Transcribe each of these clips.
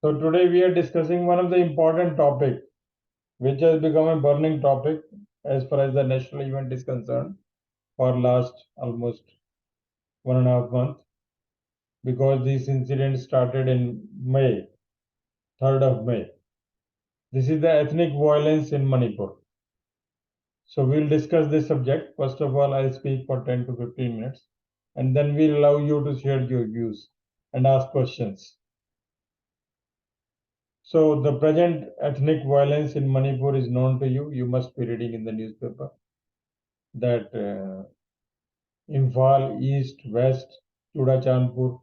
So today we are discussing one of the important topic which has become a burning topic as far as the national event is concerned for last almost 1.5 months, because this incident started in May, 3rd of May. This is the ethnic violence in Manipur. So we'll discuss this subject. First of all, I'll speak for 10 to 15 minutes and then we'll allow you to share your views and ask questions. So the present ethnic violence in Manipur is known to you. You must be reading in the newspaper that Imphal, East, West, Chudachandpur,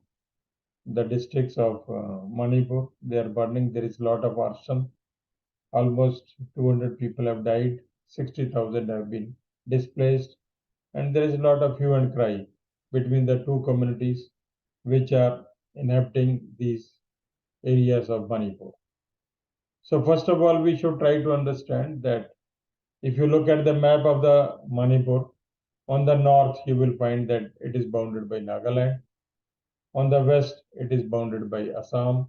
the districts of Manipur, they are burning. There is a lot of arson. Almost 200 people have died. 60,000 have been displaced. And there is a lot of hue and cry between the two communities which are inhabiting these areas of Manipur. So first of all, we should try to understand that if you look at the map of the Manipur, on the north, you will find that it is bounded by Nagaland. On the west, it is bounded by Assam.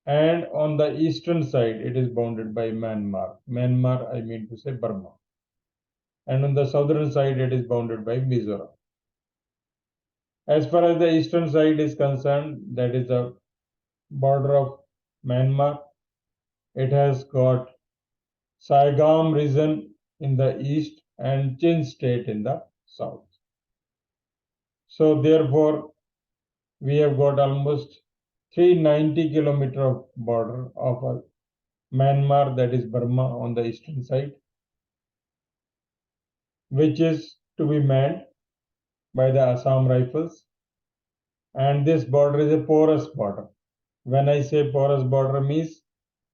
And on the eastern side, it is bounded by Myanmar. Myanmar, I mean to say Burma. And on the southern side, it is bounded by Mizoram. As far as the eastern side is concerned, that is the border of Myanmar. It has got Saigon region in the east and Chin state in the south. So therefore, we have got almost 390 kilometer of border of Myanmar, that is Burma, on the eastern side, which is to be manned by the Assam Rifles. And this border is a porous border. When I say porous border means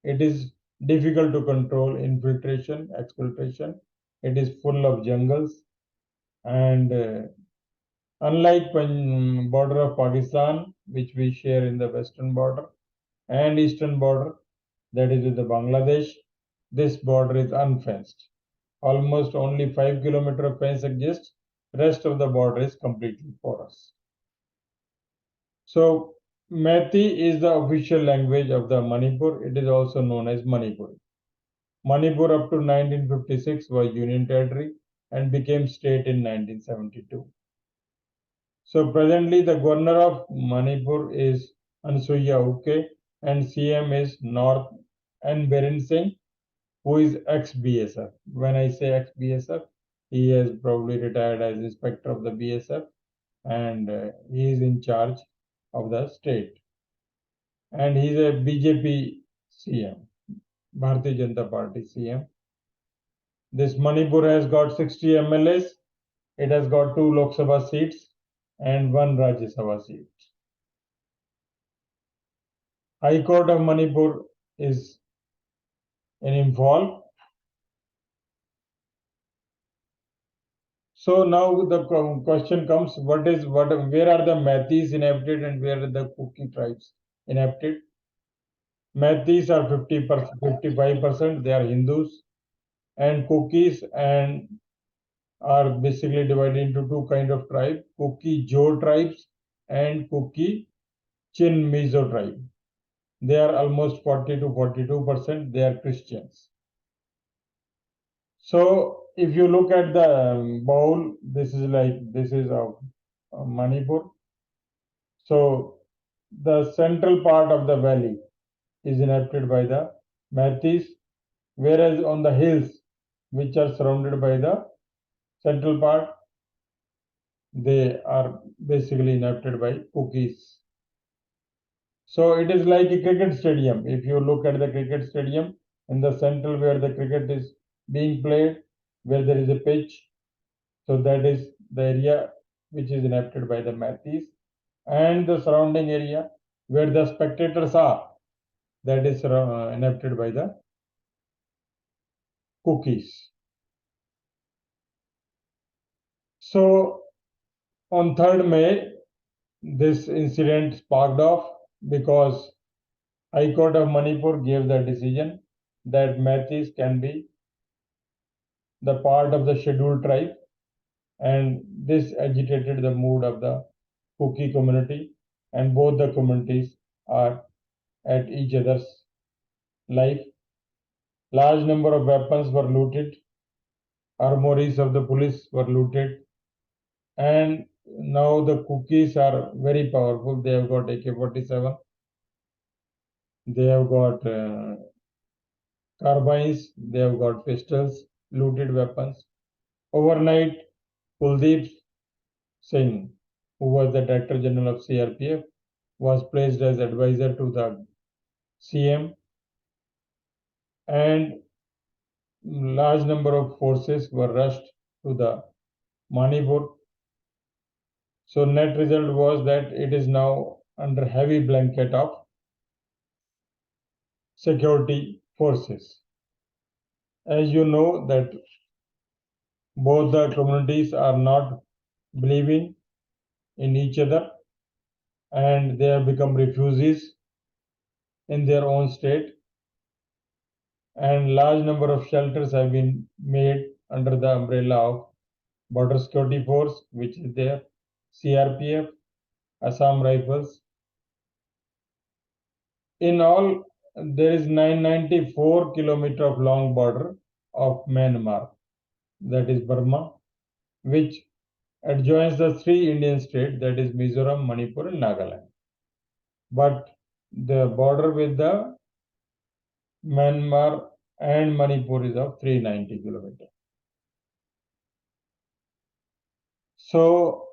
it is difficult to control infiltration, exfiltration. It is full of jungles. And unlike border of Pakistan, which we share in the western border and eastern border, that is with the Bangladesh, this border is unfenced. Almost only 5 kilometers of fence exists. Rest of the border is completely porous. So Methi is the official language of the Manipur. It is also known as Manipuri. Manipur up to 1956 was union territory and became state in 1972. So presently the governor of Manipur is Ansuya Uke and CM is North N. Biren Singh, who is ex-BSF. When I say ex-BSF, he has probably retired as inspector of the BSF and he is in charge of the state. And he is a BJP CM, Bharatiya Janata Party CM. This Manipur has got 60 MLAs. It has got 2 Lok Sabha seats and 1 Rajya Sabha seat. High Court of Manipur is in Imphal. So now the question comes: where are the Metis inhabited and where are the Kuki tribes inhabited? Metis are 50%, 55%. They are Hindus, and Kukis and are basically divided into 2 kind of tribe: Kuki Jo tribes and Kuki Chin Mizo tribe. They are almost 40 to 42%. They are Christians. So if you look at the bowl, this is of Manipur. So the central part of the valley is inhabited by the Metis, whereas on the hills, which are surrounded by the central part, they are basically inhabited by Kukis. So it is like a cricket stadium. If you look at the cricket stadium, in the central where the cricket is being played, where there is a pitch, so that is the area which is inhabited by the Metis, and the surrounding area where the spectators are, that is inhabited by the Kukis. So on 3rd May, this incident sparked off because High Court of Manipur gave the decision that Metis can be the part of the scheduled tribe, and this agitated the mood of the Kuki community, and both the communities are at each other's life. Large number of weapons were looted. Armories of the police were looted. And now the cookies are very powerful. They have got AK-47. They have got carbines. They have got pistols, looted weapons. Overnight, Kuldeep Singh, who was the Director General of CRPF, was placed as advisor to the CM, and large number of forces were rushed to the Manipur. So net result was that it is now under heavy blanket of security forces. As you know that both the communities are not believing in each other, and they have become refugees in their own state, and large number of shelters have been made under the umbrella of Border Security Force, which is there, CRPF, Assam Rifles. In all, there is 994 kilometer of long border of Myanmar, that is Burma, which adjoins the three Indian states, that is Mizoram, Manipur, and Nagaland. But the border with the Myanmar and Manipur is of 390 kilometers. So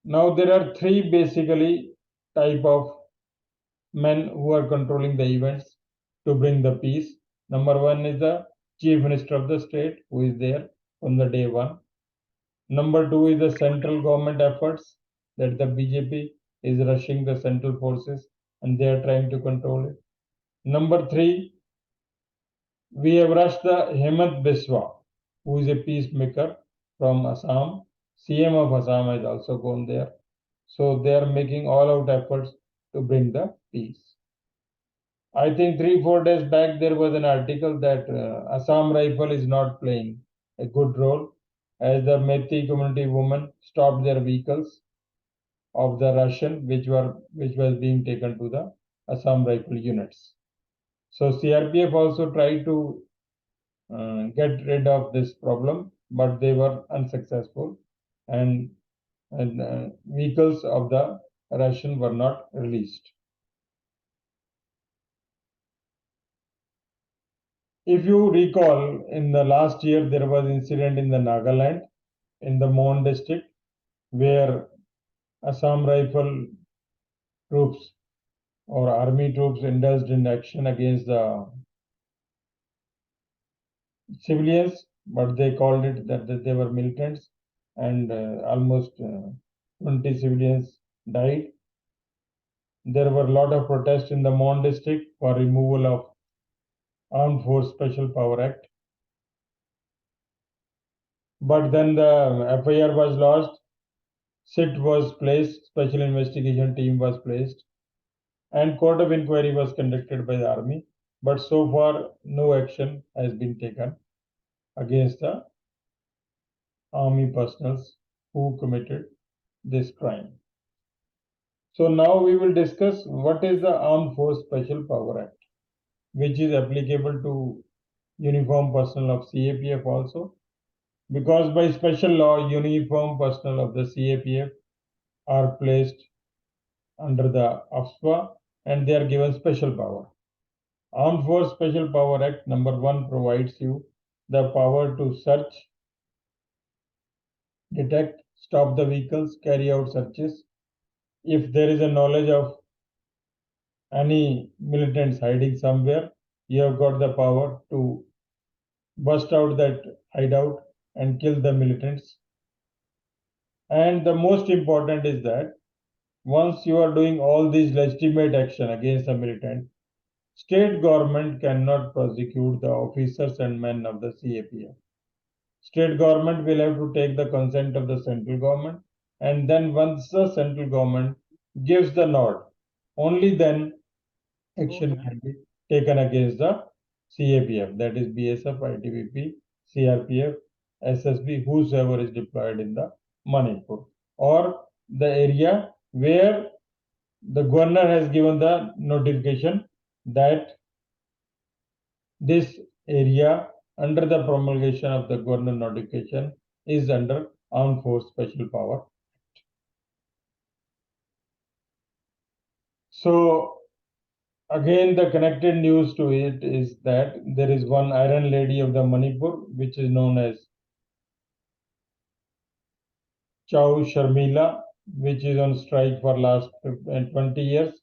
now there are three basically type of men who are controlling the events to bring the peace. Number one is the chief minister of the state, who is there from the day one. Number two is the central government efforts, that the BJP is rushing the central forces and they are trying to control it. Number three, we have rushed the Hemant Biswa, who is a peacemaker from Assam. CM of Assam has also gone there. So they are making all out efforts to bring the peace. I think 3-4 days back there was an article that Assam Rifle is not playing a good role, as the Methi community women stopped their vehicles of the Russian which was being taken to the Assam Rifle units. So CRPF also tried to get rid of this problem, but they were unsuccessful, and vehicles of the Russian were not released. If you recall, in the last year there was incident in the Nagaland, in the Mon district, where Assam Rifle troops or army troops indulged in action against the civilians, but they called it that they were militants, and almost 20 civilians died. There were a lot of protests in the Mon district for removal of Armed Force Special Power Act. But then the FIR was lodged, SIT was placed, Special Investigation Team was placed, and court of inquiry was conducted by the army. But so far, no action has been taken against the army personnel who committed this crime. So now we will discuss what is the Armed Force Special Power Act, which is applicable to uniform personnel of CAPF also, because by special law, uniform personnel of the CAPF are placed under the AFSPA and they are given special power. Armed Force Special Power Act number 1 provides you the power to search, detect, stop the vehicles, carry out searches. If there is a knowledge of any militants hiding somewhere, you have got the power to bust out that hideout and kill the militants. And the most important is that once you are doing all these legitimate action against a militant, state government cannot prosecute the officers and men of the CAPF. State government will have to take the consent of the central government, and then once the central government gives the nod, only then action can be taken against the CAPF, that is BSF, ITBP, CRPF, SSB, whosoever is deployed in the Manipur, or the area where the governor has given the notification that this area under the promulgation of the governor notification is under Armed Force Special Power. So again, the connected news to it is that there is one Iron Lady of the Manipur, which is known as Chow Sharmila, which is on strike for last 20 years.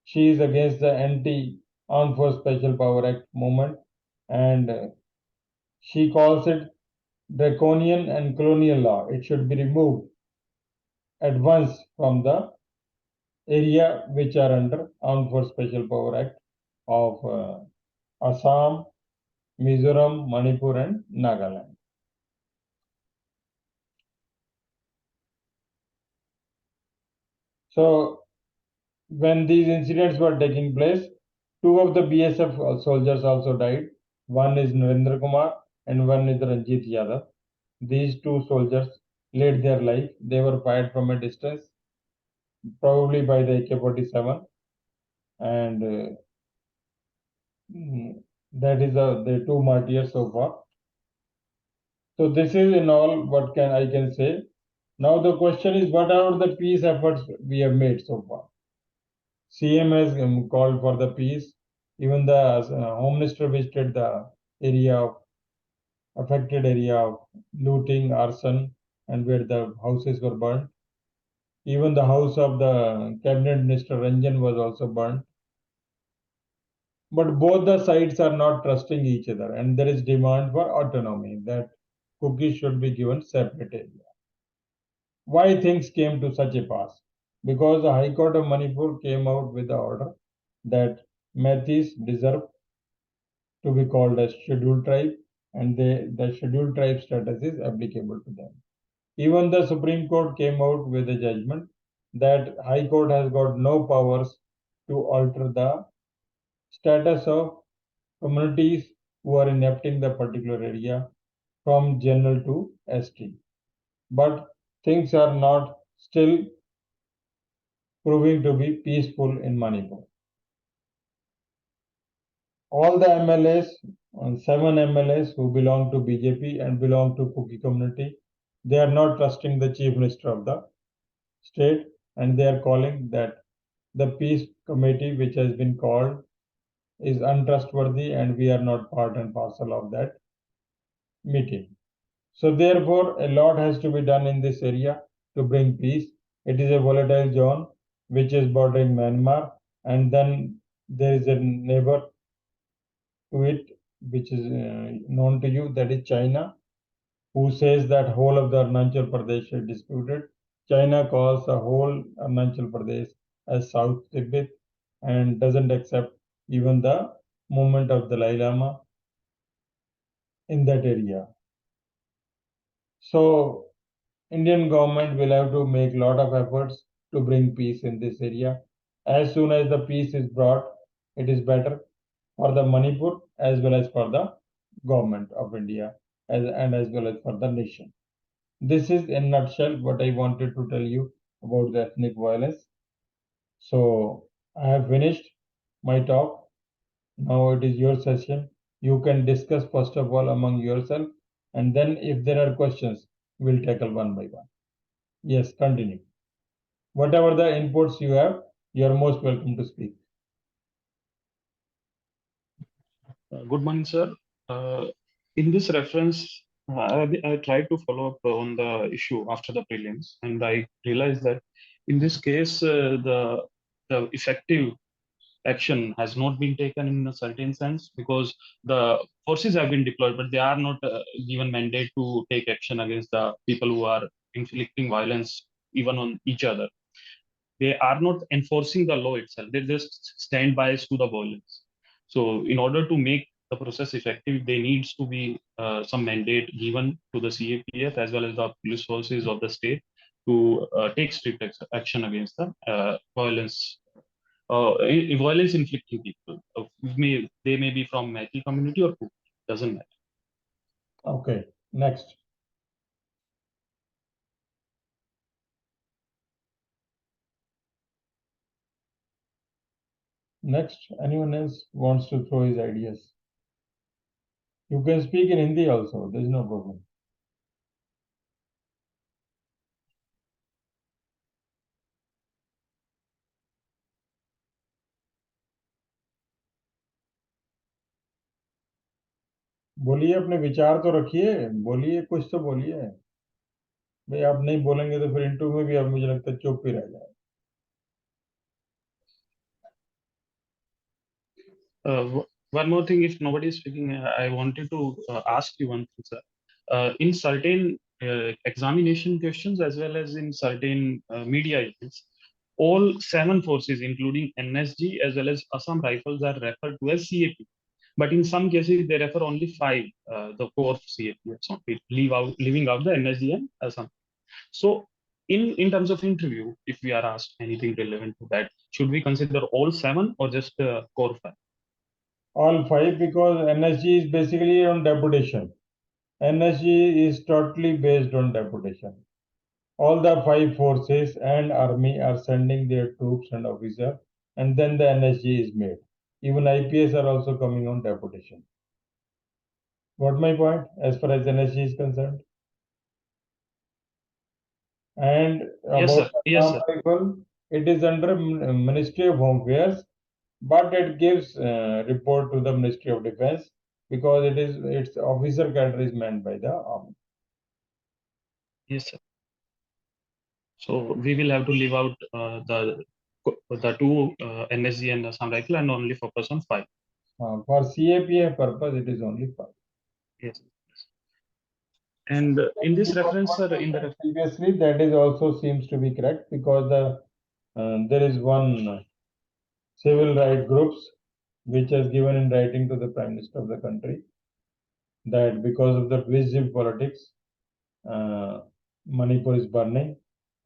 She is against the anti-Armed Force Special Power Act movement, and she calls it draconian and colonial law. It should be removed at once from the area which are under Armed Force Special Power Act of Assam, Mizoram, Manipur, and Nagaland. So when these incidents were taking place, two of the BSF soldiers also died. One is Narendra Kumar and one is Ranjit Yadav. These two soldiers laid their life. They were fired from a distance, probably by the AK-47, and that is the two martyrs so far. So this is in all what I can say. Now the question is, what are the peace efforts we have made so far? CM has called for the peace. Even the Home Minister visited the affected area of looting, arson, and where the houses were burned. Even the house of the Cabinet Minister Ranjan was also burned. But both the sides are not trusting each other, and there is demand for autonomy that cookies should be given separate area. Why things came to such a pass? Because the High Court of Manipur came out with the order that Metis deserve to be called as scheduled tribe, and the scheduled tribe status is applicable to them. Even the Supreme Court came out with a judgment that High Court has got no powers to alter the status of communities who are inhabiting the particular area from general to ST. But things are not still proving to be peaceful in Manipur. All the MLAs, 7 MLAs who belong to BJP and belong to Kuki community, they are not trusting the Chief Minister of the state, and they are calling that the peace committee which has been called is untrustworthy and we are not part and parcel of that meeting. So therefore, a lot has to be done in this area to bring peace. It is a volatile zone which is bordering Myanmar, and then there is a neighbor to it which is known to you, that is China, who says that whole of the Arunachal Pradesh is disputed. China calls the whole Arunachal Pradesh as South Tibet and doesn't accept even the movement of the Dalai Lama in that area. So Indian government will have to make a lot of efforts to bring peace in this area. As soon as the peace is brought, it is better for the Manipur as well as for the government of India and as well as for the nation. This is in nutshell what I wanted to tell you about the ethnic violence. So I have finished my talk. Now it is your session. You can discuss first of all among yourself, and then if there are questions, we'll tackle one by one. Yes, continue. Whatever the inputs you have, you are most welcome to speak. Good morning, sir. In this reference, I tried to follow up on the issue after the prelims, and I realized that in this case, the effective action has not been taken in a certain sense because the forces have been deployed, but they are not given mandate to take action against the people who are inflicting violence even on each other. They are not enforcing the law itself. They just stand by to the violence. So in order to make the process effective, there needs to be some mandate given to the CAPF as well as the police forces of the state to take strict action against the violence inflicting people. They may be from Metal community or Cook, doesn't matter. Okay, next. Next, anyone else wants to throw his ideas? You can speak in Hindi also, there is no problem. बोलिए, अपने विचार तो रखिए, बोलिए, कुछ तो बोलिए भाई। आप नहीं बोलेंगे तो फिर इंटरव्यू में भी आप, मुझे लगता है, चुप ही रह जाए। One more thing, if nobody is speaking, I wanted to ask you one thing, sir. In certain examination questions as well as in certain media events, all 7 forces, including NSG as well as Assam Rifles, are referred to as CAP. But in some cases, they refer only 5, the core CAP. So leaving out the NSG and Assam. So, in terms of interview, if we are asked anything relevant to that, should we consider all 7 or just core 5? All 5, because NSG is basically on deputation. NSG is totally based on deputation. All the 5 forces and army are sending their troops and officers, and then the NSG is made. Even IPS are also coming on deputation. What my point as far as NSG is concerned? And Yes, about sir. the Yes, Assam sir. Rifle, it is under Ministry of Home Affairs, but it gives report to the Ministry of Defense because its officer cadre is manned by the army. Yes, sir. So we will have to leave out the 2 NSG and Assam Rifle and only focus on 5. For CAPA purpose, it is only 5. Yes. And in this reference, sir, in the Previously, that is also seems to be correct because there is one civil right groups which has given in writing to the Prime Minister of the country that because of the divisive politics, Manipur is burning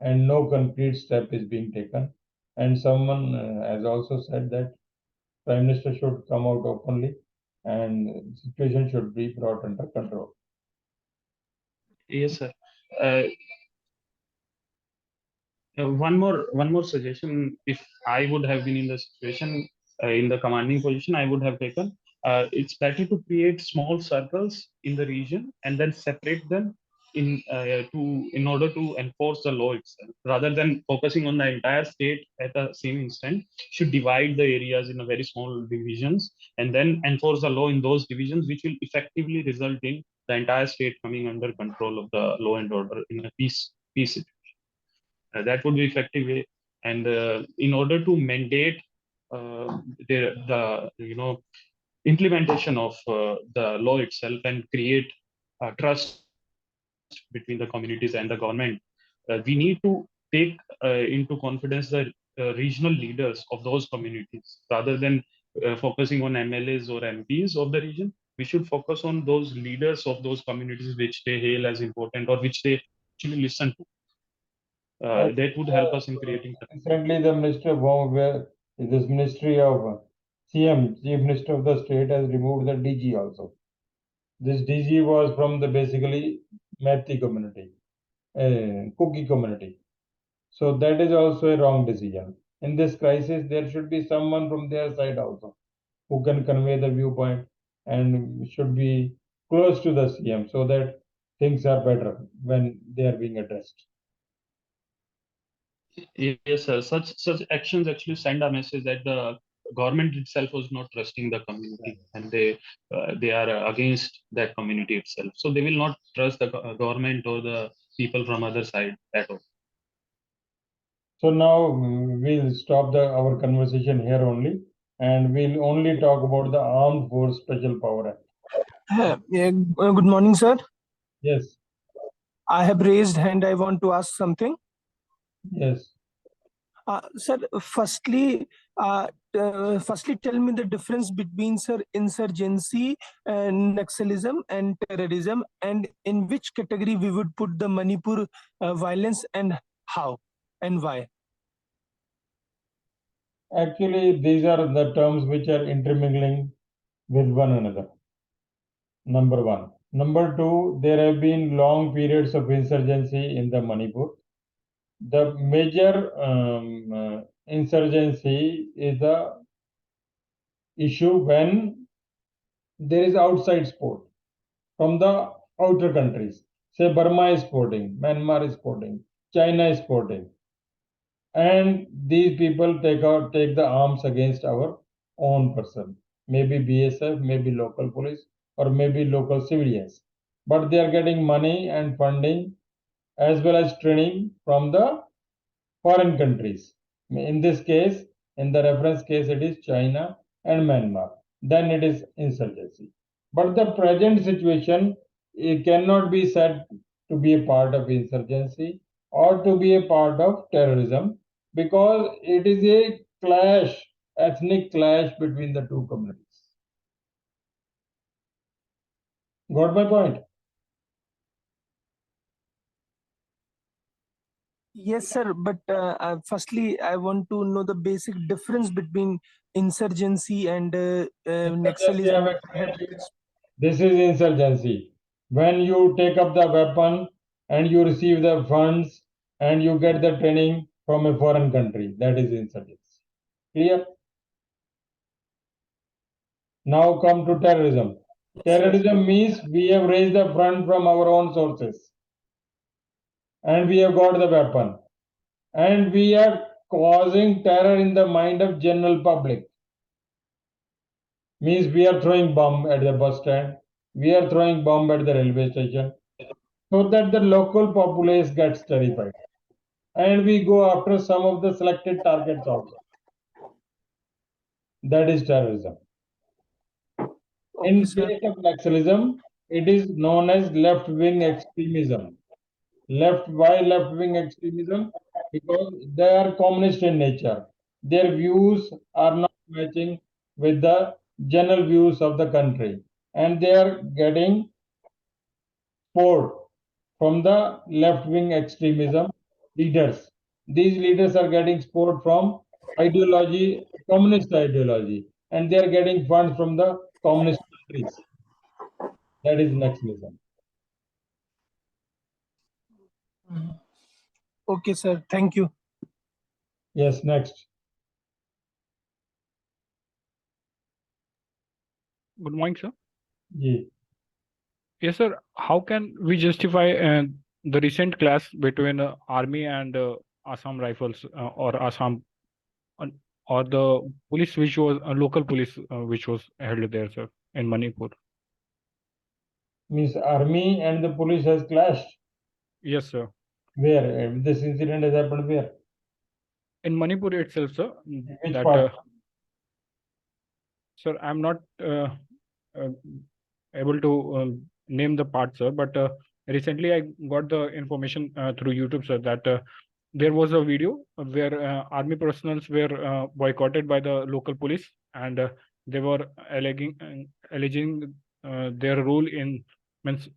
and no concrete step is being taken. And someone has also said that Prime Minister should come out openly and situation should be brought under control. yes, sir. One more suggestion. If I would have been in the situation, in the commanding position, I would have taken. It's better to create small circles in the region and then separate them in order to enforce the law itself, rather than focusing on the entire state at the same instant. Should divide the areas in a very small divisions and then enforce the law in those divisions, which will effectively result in the entire state coming under control of the law and order in a peace. That would be effective way. And in order to mandate the implementation of the law itself and create trust between the communities and the government, we need to take into confidence the regional leaders of those communities rather than focusing on MLAs or MPs of the region. We should focus on those leaders of those communities which they hail as important or which they actually listen to. That would help us in creating. Recently, the Minister of Home Affairs, this Ministry of CM, Chief Minister of the State, has removed the DG also. This DG was from the basically Methi community, Kuki community. So that is also a wrong decision. In this crisis, there should be someone from their side also who can convey the viewpoint and should be close to the CM so that things are better when they are being addressed. Yes, sir. Such actions actually send a message that the government itself was not trusting the community, and they are against that community itself. So they will not trust the government or the people from other side at all. So now we'll stop our conversation here only, and we'll only talk about the Armed Force Special Power Act. Good morning, sir. Yes. I have raised hand. I want to ask something. Yes. Sir, firstly, tell me the difference between, sir, insurgency, Naxalism, and terrorism, and in which category we would put the Manipur violence, and how and why? Actually, these are the terms which are intermingling with one another. Number one. Number two, there have been long periods of insurgency in the Manipur. The major insurgency is the issue when there is outside sport from the outer countries. Say Burma is sporting, Myanmar is sporting, China is sporting, and these people take the arms against our own person, maybe BSF, maybe local police, or maybe local civilians. But they are getting money and funding as well as training from the foreign countries. In this case, in the reference case, it is China and Myanmar. Then it is insurgency. But the present situation, it cannot be said to be a part of insurgency or to be a part of terrorism because it is a clash, ethnic clash between the two communities. Got my point? Yes, sir. But firstly, I want to know the basic difference between insurgency and Insurgency, I have Naxalism. explained to you. This is insurgency. When you take up the weapon and you receive the funds and you get the training from a foreign country, that is insurgency. Clear? Now come to terrorism. Terrorism means we have raised the front from our own sources and we have got the weapon and we are causing terror in the mind of general public. Means we are throwing bomb at the bus stand, we are throwing bomb at the railway station, so that the local populace gets terrified. And we go after some of the selected targets also. That is terrorism. In case of Naxalism, it is known as left-wing extremism. Why left-wing extremism? Because they are communist in nature. Their views are not matching with the general views of the country. And they are getting support from the left-wing extremism leaders. These leaders are getting support from ideology, communist ideology, and they are getting funds from the communist countries. That is nationalism. Okay, sir. Thank you. Yes, next. Good morning, sir. Yeah. Yes, sir. How can we justify the recent clash between army and Assam Rifles or Assam or the police, which was local police, which was held there, sir, in Manipur? Means army and the police has clashed. Yes, sir. Where? This incident has happened where? In Manipur itself, sir. Which That, part? sir, I'm not able to name the part, sir, but recently I got the information through YouTube, sir, that there was a video where army personnel were boycotted by the local police, and they were alleging their role in means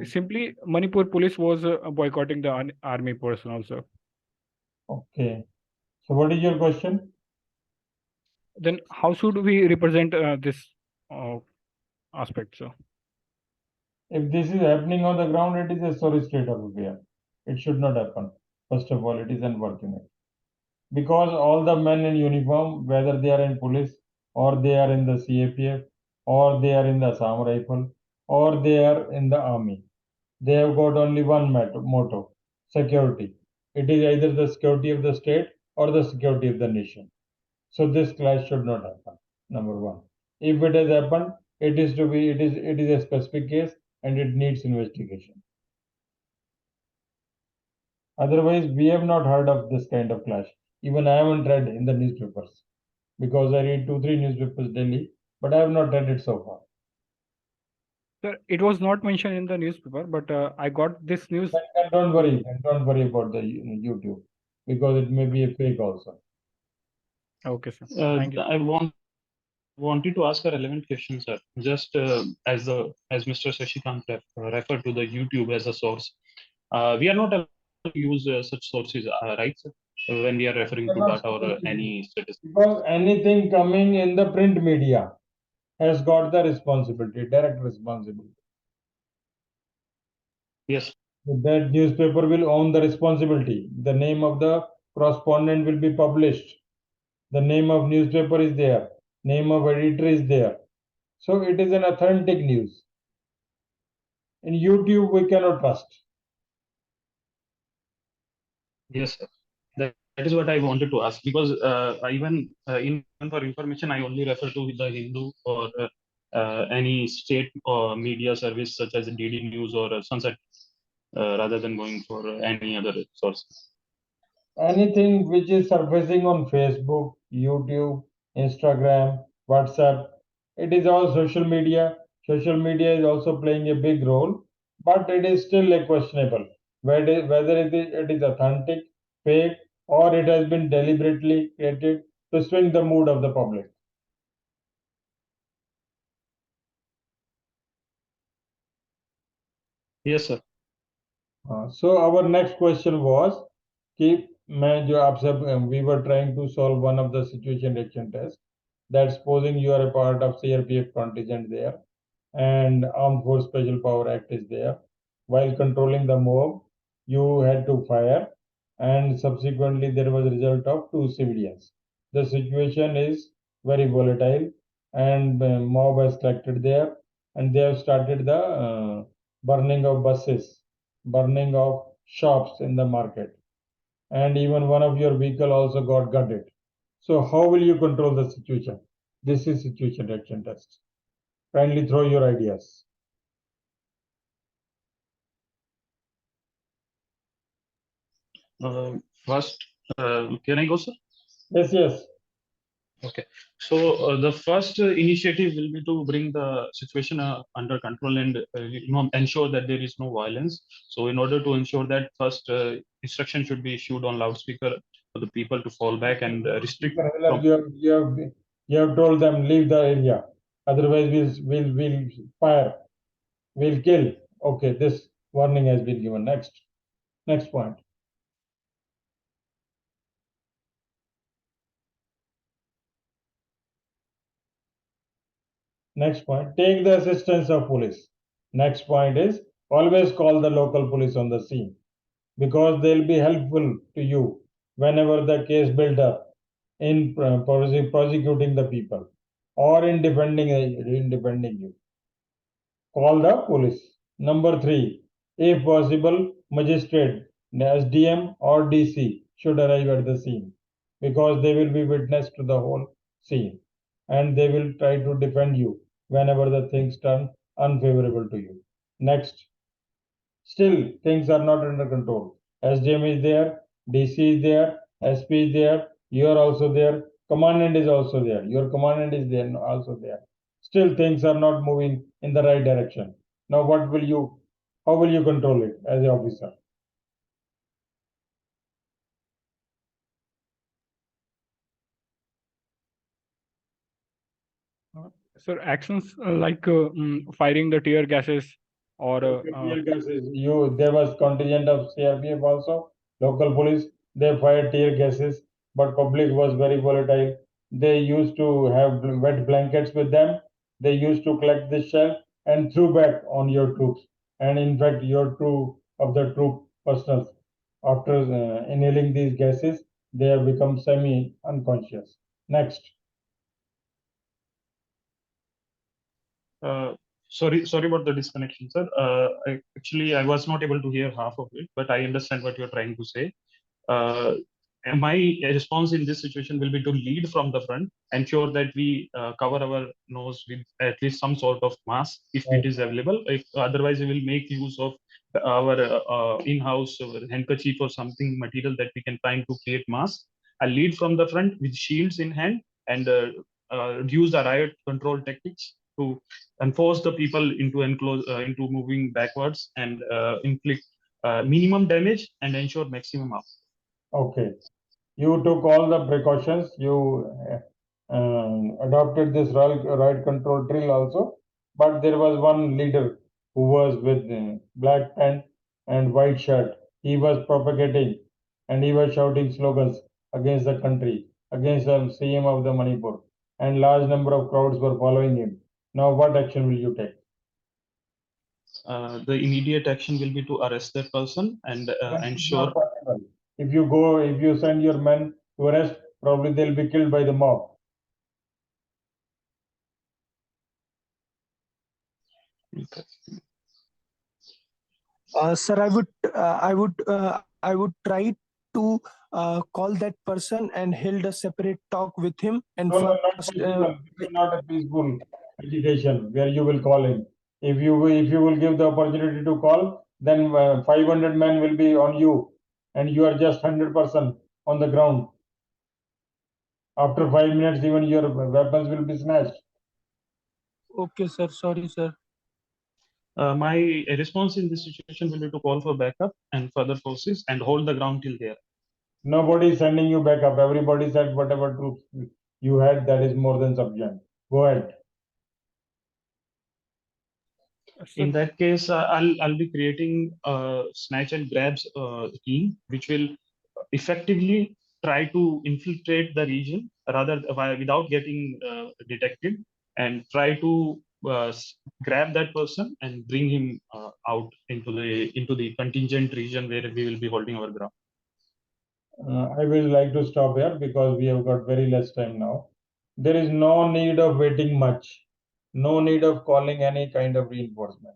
simply Manipur police was boycotting the army personnel, sir. Okay. So what is your question? Then how should we represent this aspect, sir? If this is happening on the ground, it is a sorry state of affair. It should not happen. First of all, it is unfortunate. Because all the men in uniform, whether they are in police or they are in the CAPF or they are in the Assam Rifle or they are in the army, they have got only one motto: security. It is either the security of the state or the security of the nation. So this clash should not happen. Number one. If it has happened, it is a specific case and it needs investigation. Otherwise, we have not heard of this kind of clash. Even I haven't read in the newspapers because I read 2-3 newspapers daily, but I have not read it so far. Sir, it was not mentioned in the newspaper, but I got this news. And don't worry about the YouTube because it may be a fake also. Okay, sir. Thank you. I wanted to ask a relevant question, sir. Just as Mr. Shashikant referred to the YouTube as a source, we are not allowed to use such sources, right, sir? When we are referring to data or any statistics. Because anything coming in the print media has got the responsibility, direct responsibility. Yes. That newspaper will own the responsibility. The name of the correspondent will be published. The name of newspaper is there. Name of editor is there. So it is an authentic news. In YouTube, we cannot trust. Yes, sir. That is what I wanted to ask, because even for information, I only refer to the Hindu or any state or media service such as DD News or Sunset, rather than going for any other source. Anything which is surfacing on Facebook, YouTube, Instagram, WhatsApp, it is all social media. Social media is also playing a big role, but it is still a questionable whether it is authentic, fake, or it has been deliberately created to swing the mood of the public. Yes, sir. So our next question was कि मैं जो आपसे we were trying to solve one of the situation reaction test, that supposing you are a part of CRPF contingent there and Armed Force Special Power Act is there, while controlling the mob you had to fire, and subsequently there was a result of 2 civilians. The situation is very volatile, and mob has collected there, and they have started the burning of buses, burning of shops in the market, and even one of your vehicle also got gutted. So how will you control the situation? This is situation reaction test. Kindly throw your ideas. First, can I go, sir? Yes, yes. Okay. So the first initiative will be to bring the situation under control and ensure that there is no violence. So in order to ensure that, first instruction should be issued on loudspeaker for the people to fall back and restrict. You have told them leave the area. Otherwise, we'll fire. We'll kill. Okay, this warning has been given. Next point. Next point, take the assistance of police. Next point is always call the local police on the scene because they'll be helpful to you whenever the case build up in prosecuting the people or in defending you. Call the police. Number 3, if possible, magistrate, SDM or DC should arrive at the scene because they will be witness to the whole scene and they will try to defend you whenever the things turn unfavorable to you. Next, still things are not under control. SDM is there, DC is there, SP is there, you are also there, commandant is also there, your commandant is there also there. Still things are not moving in the right direction. Now how will you control it as an officer? Sir, actions like firing the tear gases or Tear gases. There was contingent of CRPF also, local police. They fired tear gases, but public was very volatile. They used to have wet blankets with them. They used to collect the shell and threw back on your troops. And in fact, your two of the troop personnel, after inhaling these gases, they have become semi-unconscious. Next. Sorry about the disconnection, sir. Actually, I was not able to hear half of it, but I understand what you're trying to say. And my response in this situation will be to lead from the front, ensure that we cover our nose with at least some sort of mask if it is available. If otherwise, we will make use of our in-house handkerchief or something material that we can find to create mask. I'll lead from the front with shields in hand and use the riot control tactics to enforce the people into moving backwards and inflict minimum damage and ensure maximum output. Okay. You took all the precautions. You adopted this riot control drill also, but there was one leader who was with black pant and white shirt. He was propagating and he was shouting slogans against the country, against the CM of the Manipur, and large number of crowds were following him. Now, what action will you take? The immediate action will be to arrest that person and That is ensure. not possible. If you send your men to arrest Probably they'll be killed by the mob. Sir, I would try to call that person and held a separate talk with him. And No, not first, possible. This is not a peaceful agitation where you will call him. If you will give the opportunity to call, then 500 men will be on you, and you are just 100% on the ground. After 5 minutes, even your weapons will be snatched. okay, sir. Sorry, sir. My response in this situation will be to call for backup and further forces and hold the ground till there. Nobody is sending you back up. Everybody said whatever troops you had, that is more than sufficient. Go ahead. In that case, I'll be creating a snatch and grabs team, which will effectively try to infiltrate the region rather without getting detected, and try to grab that person and bring him out into the contingent region where we will be holding our ground. I will like to stop here because we have got very less time now. There is no need of waiting much. No need of calling any kind of reinforcement.